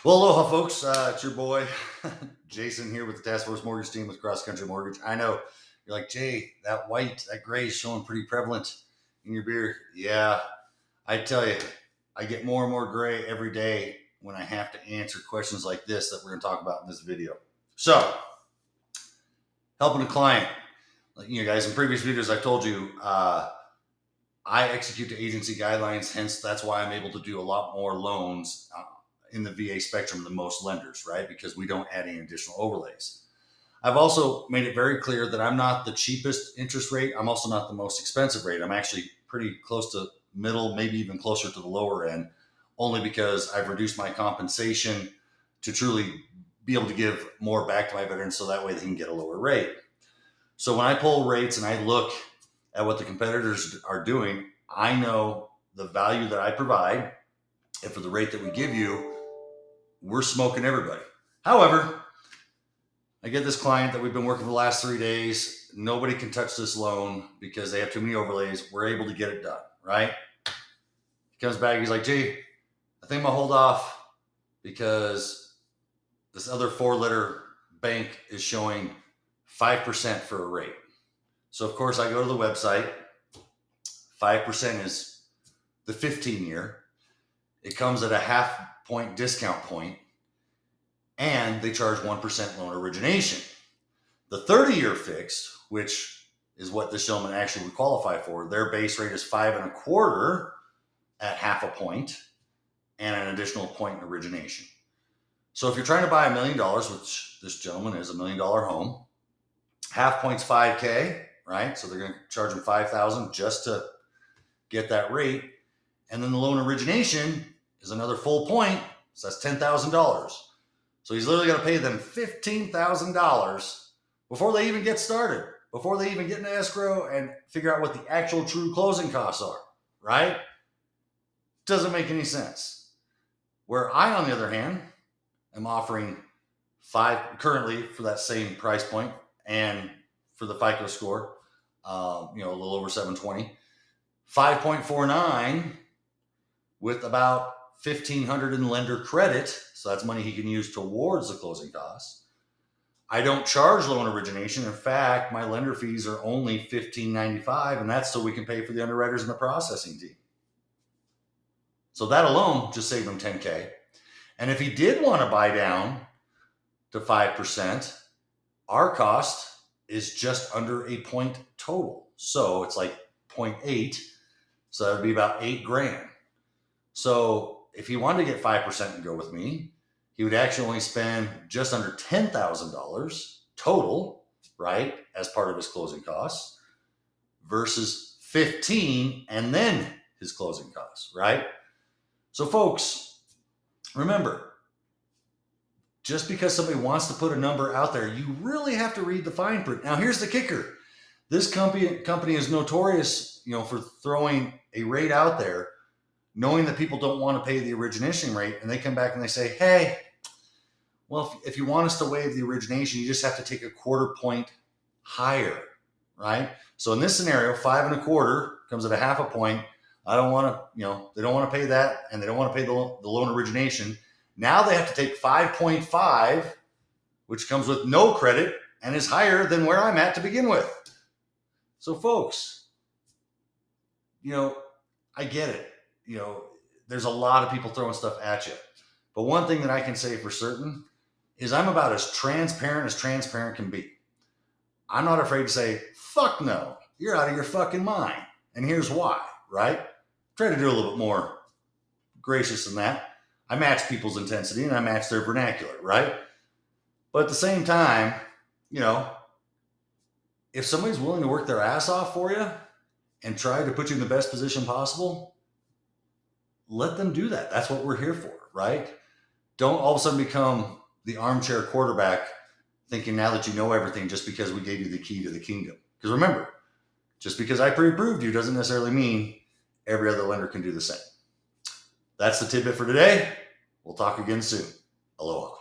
Well, aloha, folks. It's your boy, Jason, here with the Task Force Mortgage team with Cross Country Mortgage. I know you're like, Jay, that white, that gray is showing pretty prevalent in your beer. Yeah, I tell you, I get more and more gray every day when I have to answer questions like this that we're going to talk about in this video. So, helping a client. Like you guys, in previous videos, I've told you I execute the agency guidelines. Hence, that's why I'm able to do a lot more loans in the VA spectrum than most lenders, right? Because we don't add any additional overlays. I've also made it very clear that I'm not the cheapest interest rate. I'm also not the most expensive rate. I'm actually pretty close to middle, maybe even closer to the lower end, only because I've reduced my compensation to truly be able to give more back to my veterans so that way they can get a lower rate. So when I pull rates and I look at what the competitors are doing, I know the value that I provide, and for the rate that we give you, we're smoking everybody. However, I get this client that we've been working for the last 3 days. Nobody can touch this loan because they have too many overlays. We're able to get it done, right? He comes back, he's like, Gee, I think I'm gonna hold off because this other 4-letter bank is showing 5% for a rate. So of course I go to the website. 5% is the 15-year. It comes at a half-point discount point, and they charge 1% loan origination. The 30-year fixed, which is what this gentleman actually would qualify for, their base rate is 5.25 at half a point and an additional point in origination. So if you're trying to buy $1 million, which this gentleman is, $1 million home, half point's $5K, right? So they're going to charge him $5,000 just to get that rate. And then the loan origination is another full point. So that's $10,000. So he's literally going to pay them $15,000 before they even get started, before they even get into escrow and figure out what the actual true closing costs are, right? Doesn't make any sense. Where I, on the other hand, am offering currently for that same price point and for the FICO score, a little over 720, 5.49 with about $1,500 in lender credit. So that's money he can use towards the closing costs. I don't charge loan origination. In fact, my lender fees are only $15.95, and that's so we can pay for the underwriters and the processing team. So that alone just saved him $10K. And if he did want to buy down to 5%, our cost is just under a point total. So it's like 0.8. So that would be about $8,000. So if he wanted to get 5% and go with me, he would actually only spend just under $10,000 total, right, as part of his closing costs, versus 15 and then his closing costs, right? So folks, remember, just because somebody wants to put a number out there, you really have to read the fine print. Now, here's the kicker. This company is notorious, for throwing a rate out there, knowing that people don't want to pay the origination rate, and they come back and they say, hey, well, if you want us to waive the origination, you just have to take a 1/4 point higher, right? So in this scenario, 5.25 comes at a half a point. I don't want to, they don't want to pay that, and they don't want to pay the loan origination. Now they have to take 5.5, which comes with no credit and is higher than where I'm at to begin with. So folks, I get it. There's a lot of people throwing stuff at you. But one thing that I can say for certain is I'm about as transparent can be. I'm not afraid to say, fuck no, you're out of your fucking mind. And here's why, right? Try to do a little bit more gracious than that. I match people's intensity and I match their vernacular, right? But at the same time, if somebody's willing to work their ass off for you and try to put you in the best position possible, let them do that. That's what we're here for, right? Don't all of a sudden become the armchair quarterback thinking now that you know everything just because we gave you the key to the kingdom. Because remember, just because I pre-approved you doesn't necessarily mean every other lender can do the same. That's the tidbit for today. We'll talk again soon. Aloha.